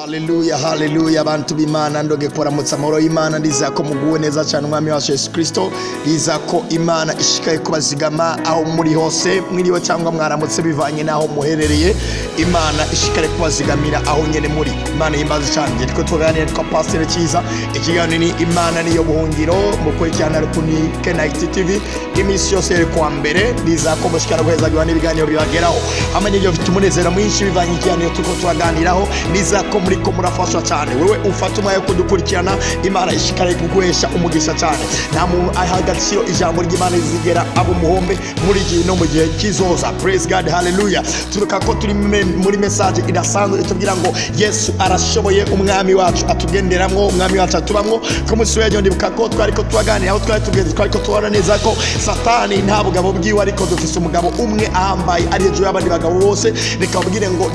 Haleluya, haleluya abantu b'Imana ndoge kuramutsa amahoro y'Imana ndizako muguwe neza cyane umwami wacu Yesu Kristo ndizako Imana ishikaye kubazigama aho muri hose mwiriwe cyangwa mwaramutse bivanye naho muherereye Imana ishikare kubazigamira aho nyene muri Imana yimbaza cyane tiko tuganira kwa Pastor Kiza ikiganiro ni Imana niyo buhungiro mukurikirana kuni Kenite TV imisi yose iri kwa mbere ndizako mushikara guheza gwa n'ibiganiro bibageraho amanye byo bitumunezera mwinshi bivanye ikiganiro tuko tuganiraho ndizako muri ko murafashwa cyane wewe ufata umwanya wo kudukurikirana Imana ishikare kuguhesha umugisha cyane nta muntu ahagaciro ijambo ry'Imana rizigera abo muhombe muri gihe no mu gihe kizoza. Praise God, hallelujah. Turuka ko turi muri message idasanzwe itubwira ngo Yesu arashoboye umwami wacu atugenderamwo umwami wacu atubamwo ko musi wejo ndibuka ko twariko twaganira aho twariko tubona neza ko Satani nta bugabo bwiwe ariko dufise umugabo umwe ahambaye ari hejuru y'abandi bagabo bose bikabwire ngo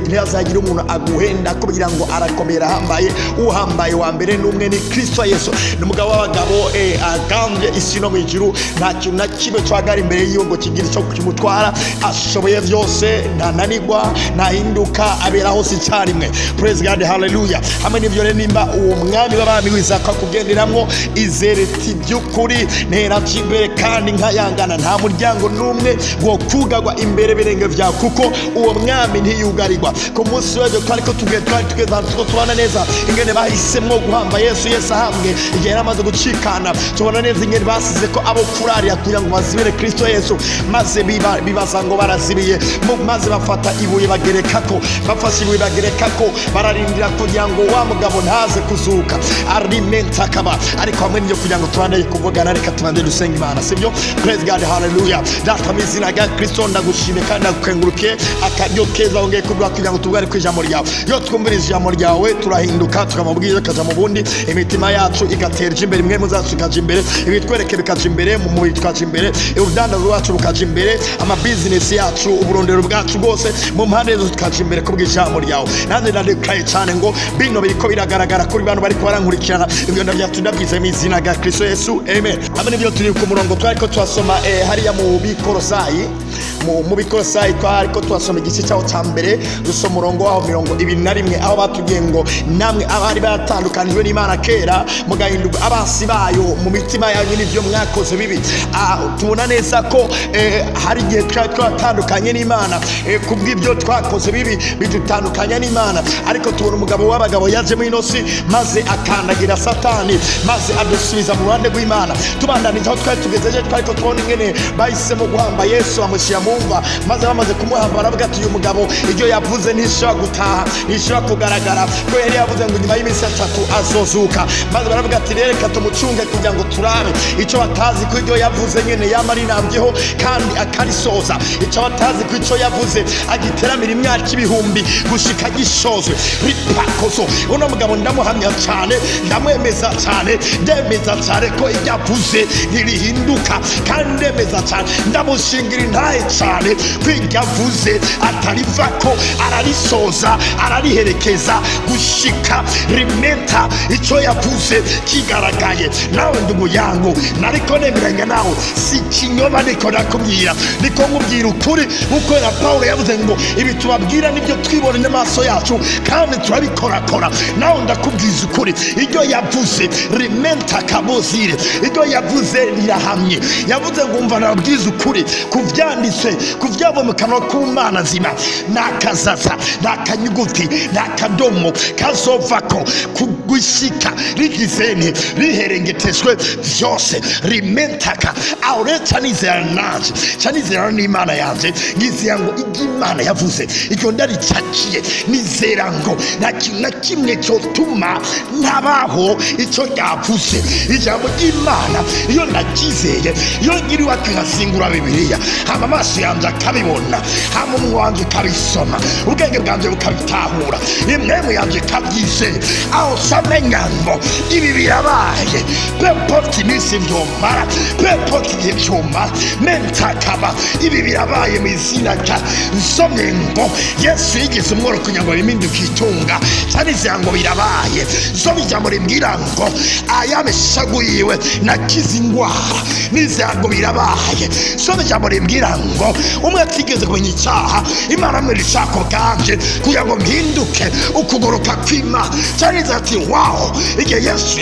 ntihazagira umuntu aguhenda ko kugira ngo arakomera ahambaye uhambaye wa mbere n'umwe ni Kristo Yesu n'umugabo w'abagabo agambye isi no mwijuru nta kintu na kimwe twagara imbere yiwe ngo kigira cyo kimutwara ashoboye byose ntananigwa ntahinduka abera hose icyarimwe. Praise God, hallelujah. Hamwe n'ibyo rero nimba uwo mwami w'abami wizaka kugenderamwo izereti by'ukuri ntera kimbere kandi nkayangana nta muryango n'umwe wo kugagwa imbere birenge vya kuko uwo mwami ntiyugarirwa ku munsi w'ejo twariko tugeza tubana neza ingene bahisemwo guhamba Yesu ahambwe igihe yaramaze gucikana tubona neza ingene basize ko abo kurari kugira ngo bazibire Kristo Yesu maze bibaza ngo barazibiye maze bafata ibuye bagerekako bafashe ibuye bagerekako bararindira kugira ngo wa mugabo ntaze kuzuka arimenta kaba ariko hamwe n'ibyo kugira ngo tubane kuvugana reka tubande dusenga Imana sibyo. Praise God, hallelujah. Data mizina ga Kristo ndagushime kandi ndagukenguruke akaryo keza ongeye kudwa kugira ngo tubware kwijambo ryawe yo twumviriza ijambo ryawe turahinduka tukamubwira kaza mu bundi imitima yacu igaterje imbere imwe muzacu ikaje imbere ibitwereke bikaje imbere mu mubiri twaje imbere urudanda rwacu rukaje imbere ama business yacu uburondero bwacu bwose mu mpande zo tukaje imbere kubw'ijambo ryawe nande ndadekaye cyane ngo bino biriko biragaragara kuri bantu bari barankurikirana ibyo ndabyacu ndabyize mu izina rya Kristo Yesu, amen. Hamwe n'ibyo turi ku murongo twariko twasoma hariya mu Bikorosayi mu Bikorosayi twariko twasoma igice cyaho cya mbere dusoma umurongo waho 21 aho batubwiye ngo namwe abari baratandukanijwe n'Imana kera mugahinduka abasi bayo mu mitima yanyu n'ibyo mwakoze bibi tubona neza ko hari igihe twatandukanye n'Imana kubw'ibyo twakoze bibi bidutandukanya n'Imana ariko tubona umugabo w'abagabo yaje mu inosi maze akandagira Satani maze adusubiza mu ruhande rw'Imana tubandanije aho twari tugezeje twariko tubona ingene bahisemo guhamba Yesu bamushyira mu mva maze bamaze kumuhamba baravuga ati uyu mugabo ibyo yavuze ntishobora gutaha ntishobora kugaragara ko yari yavuze ngo nyuma y'iminsi 3 azozuka maze baravuga ati reka tumucunge kugira ngo turabe icyo batazi ko ibyo yavuze nyene yamari nambyeho kandi akarisoza icyo batazi ko icyo yavuze agiteramira imyaka ibihumbi gushika gishozwe ripakoso uno mugabo ndamuhamya cyane ndamwemeza cyane ndemeza cyane ko ibyavuze ntirihinduka kandi ndemeza cyane ndamushingira intahe cyane kw'ibyavuze atarivako ararisoza arariherekeza gushika rimenta icyo yavuze kigaragaye nawe ndumuyango nariko nemeranya nawe si kinyoma niko nakubwira niko nkubwira ukuri uko na Paulo yavuze ngo ibi tubabwira nibyo twibona n'amaso yacu kandi turabikorakora nawe ndakubwiza ukuri ibyo yavuze rimenta kabozire ibyo yavuze rirahamye yavuze ngo umva nabwiza ukuri kuvyanditse kuvyabo mu kanwa k'Imana zima nakazaza nakanyuguti nakadomo kazovako kugushika rigizene riherengeteshwe vyose rimentaka aureta nizera nanje chanizera n'Imana yanje ngizira ngo igimana yavuze icyo ndaricakiye nizera ngo na kimwe cyo tuma nabaho icyo yavuze ijambo ry'Imana iyo nakizeye iyo ngiriwe akasingura Bibiliya hama amaso yanje akabibona hama umunwa wanje kabisoma ubwenge bwanje bukabitahura imwemu yanje kabyizeye aho samenya ngo ibi birabaye pepoti nisi vyomara pepoti y'icyuma mentakaba ibi birabaye mu izina rya nsomye ngo Yesu yigeze umworo kugira ngo biminduke itunga ca nizera ngo birabaye. Soma ijambo rimbwira ngo ayameshagu yiwe nakize ingwara, nizera ngo birabaye. Soma ijambo rimbwira ngo umwe atigeze kumenya icyaha Imana muri ishako bwanje kugira ngo mpinduke ukugoroka kw'Imana. Cyarize ati wow, igihe Yesu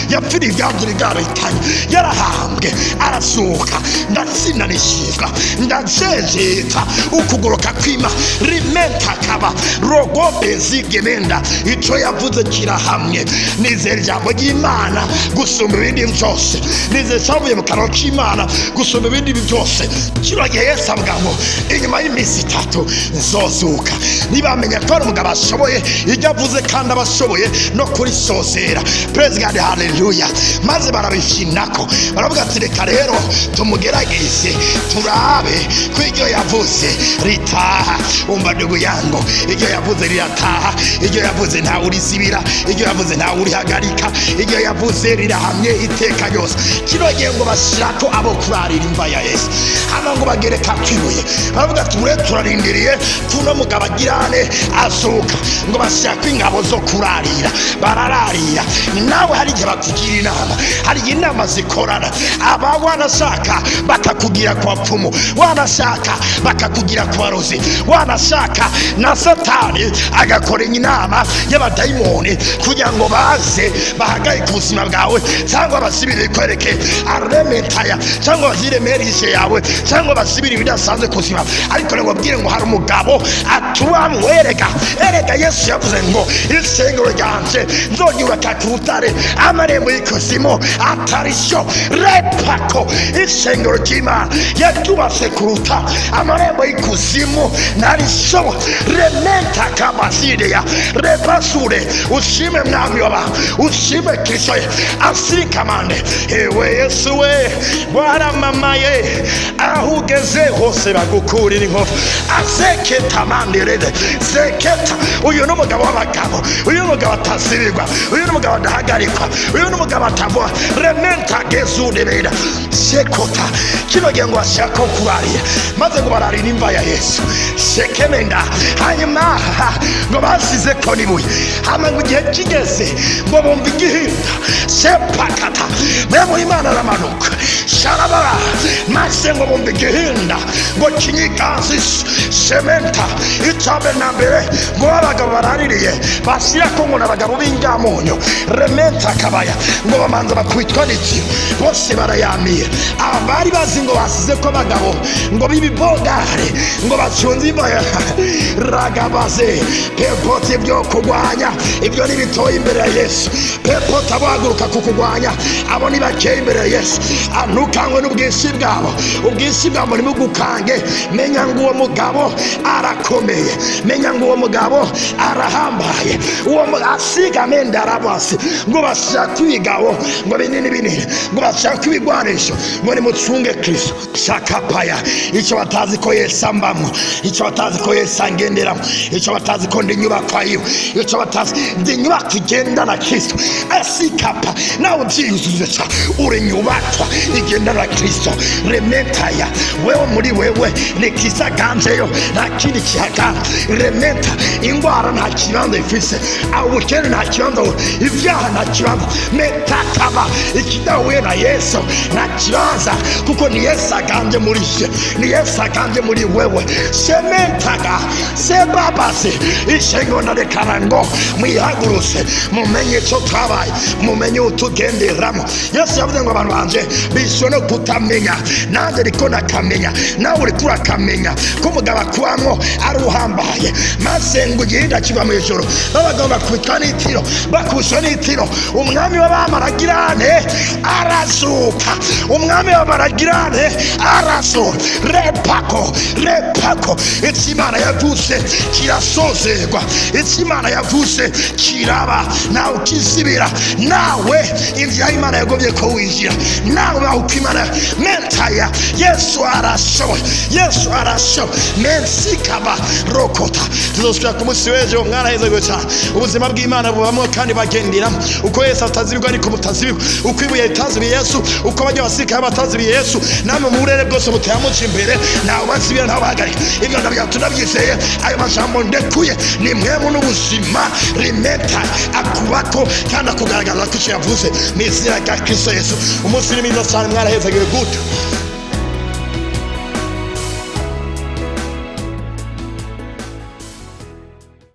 yapfiriye ibyanjye bigarikanye, yarahambwe arasuka, ndatsinda nishizwa, ndajejeta ukugoroka kw'Imana. Rimenta kaba rogobe zigemenda, ico yavuze kirahamye. Nizera ijambo ry'Imana gusumba ibindi byose, nizera cyavuye mu kanwa k'Imana gusumba ibindi byose. Kino gihe Yesu avuga ngo inyuma y'iminsi 3 nzozuka. Nibamenya ko ari umugabo ashoboye ibyo avuze kandi abashoboye no kuri sozera. Praise God, hallelujah. Maze barabifinako baravuga ati reka rero tumugerageze turabe ko iryo yavuze ritaha. Umva ndugu yangu, iryo yavuze rirataha, iryo yavuze nta urizibira, iryo yavuze nta urihagarika, iryo yavuze rirahamye iteka ryose. Kino gihe ngo bashirako abo kurarira imva ya Yesu, hano ngo bagereka kwibuye, baravuga ati mure turarindiriye kuno mugabo agirane azuka. Ngo bashirako ingabo zo kurarira, barararira. Nawe hari igihe bakugira inama, hari inama zikorana. Aba wanashaka bakakugira kwa pfumu, wanashaka bakakugira kwa rozi, wanashaka na Satani agakora inama y'abadayimoni kugira ngo baze bahagarike ubuzima bwawe, cyangwa basibire kwereke arementaya, cyangwa baziremerishe yawe, cyangwa basibire ibidasanzwe kuzima. Ariko ngo bwire ngo hari umugabo atuamwereka. Erega Yesu yavuze ngo isengero ryanje nzoryubaka ku rutare, amarembo y'ikuzimu atarisho. Repako isengero ry'Imana yaryubatse ku rutare, amarembo y'ikuzimu narisho. Rementa kabasideya repasure. Ushime mwami w'abantu, ushime Kristo asikamane. Ewe Yesu we waramamaye, aho ugeze hose bagukurira inkovu. Azeketa manderede zeketa. Uyu ni umugabo w'abagabo, uyu ni umugabo atazibirwa, uyu ni umugabo adahagarikwa, uyu ni umugabo atavuga. Rementa gezudebeda sekota. Kino gihe ngo bashaka kurarira, maze ngo bararira imva ya Yesu sekemenda. Hanyuma ngo basize ko nibuye, hama ngo igihe kigeze ngo bumva igihinda sepakata. Memo Imana aramanuka sharabara, maze ngo bumva igihinda ngo kinyikanzi sementa. Icambe na mbere ngo abagabo baraririye bashyira ko ngo n'abagabo b'ingamunyo. Rementa kabaya ngo bamanza bakubitwa n'iki, bose barayamiye. Abari bazi ngo basize ko abagabo ngo bibibogare ngo bacunze imva ragabaze. Pepoti byo kugwanya ibyo ni bitoye imbere ya Yesu. Pepoti abahaguruka kukugwanya abo ni bakeye imbere ya Yesu. Antukangwe n'ubwinshi bwabo, ubwinshi bwabo nimugukange. Menya ngo uwo mugabo arakomeye, menya ngo uwo mugabo arahambaye. Uwo asiga menda arabasi ngo bashaka kwigaho ngo binini binini, ngo bashaka kwigwanisha ngo nimucunge Kristo. Shakapaya icyo batazi ko Yesu ambamwo, icyo batazi ko Yesu angenderamo, icyo batazi ko ndi nyubakwa yiwe, icyo batazi ndi nyubakwa igenda na Kristo. Asikapa nawe ubyiyuzuze ca uri nyubakwa igenda na Kristo. Remetaya wewe muri wewe ni Kristo aganjeyo, nta kindi kihagana. Remeta ingwara nta kibanza ifise, ubukene nta kibanza, ibyaha nta kibanza. Metakaba ikidahuye na Yesu nta kibanza, kuko ni Yesu aganje muri je, ni Yesu aganje muri wewe. Sementaga sebabase ishengo ndarekana ngo mwihaguruse mumenye cyo twabaye, mumenye utugenderamo. Yesu yavuze ngo abantu banje bishwe no kutamenya, nanjye riko nakamenya, nawe uri kurakamenya ko umugabo akwamwo ari uhambaye. Maze ngo igihinda kiva mu ijoro, babagabo bakubitwa n'itiro, bakubiswa n'itiro. Umwami w'abamaragirane arazuka, umwami w'abamaragirane arazuka. Repako repako, icyo Imana yavuze kirasozerwa, icyo Imana yavuze kiraba. Nawe ukizibira, nawe inzira Imana yagomye ko winjira, nawe uko Imana mentaya. Yesu arashoboye, Yesu arashoboye. Mensikaba rokota. Tuzosubira ku munsi w'ejo, mwaraheze guca ubuzima bw'Imana bubamo kandi bagenderamo. Uko Yesu atazibirwa ariko mutazibirwa, uko ibuye ritazibiye Yesu, uko bajya basirikare batazibiye Yesu, namwe mu burere bwose mutayamuca imbere, nawe bazibira ntawe bahagarika. Ibyo ndabyizeye, ayo majambo ndekuye ni mwemu n'ubuzima. ubuzima rimeta akubako kandi akugaragaza ko icyo yavuze mu izina rya Kristo Yesu. Umunsi ni mwiza cyane, mwarahezagiwe gute